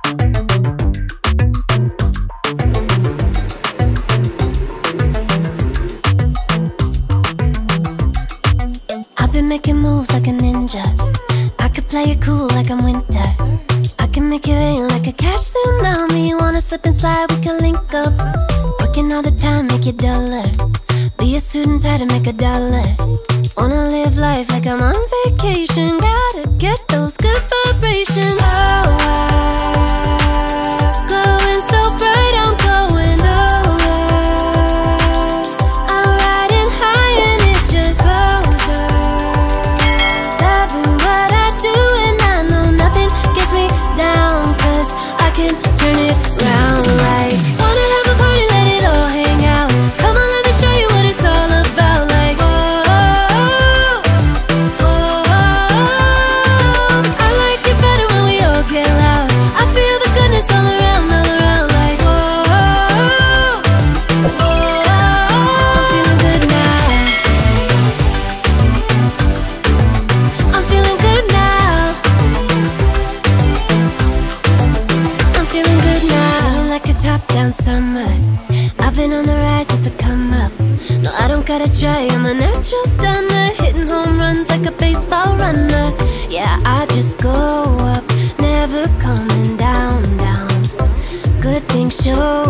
I've been making moves like a ninja. I could play it cool like I'm winter. I can make it rain like a cash tsunami. You wanna slip and slide, we can link up. Working all the time, make it duller. Be a student, try to make a dollar. Wanna live life like I'm on vacation. Gotta get those good vibrations. Oh, glowing so bright, I'm going nowhere. I'm riding high and it just goes up. Loving what I do and I know nothing gets me down, 'cause I can turn it round like. Wanna have a party, let it all hang out. Come on, let me show you what it's all about. Like, I like it better when we all get loud. I feel the goodness all around, like, I'm feeling good now. I'm feeling good now. I'm feeling good now. Feeling like a top-down summer. I've been on the rise, it's a come up. No, I don't gotta try, I'm a natural stunner. Hitting home runs like a baseball runner. Yeah, I just go up, never coming down, down. Good things show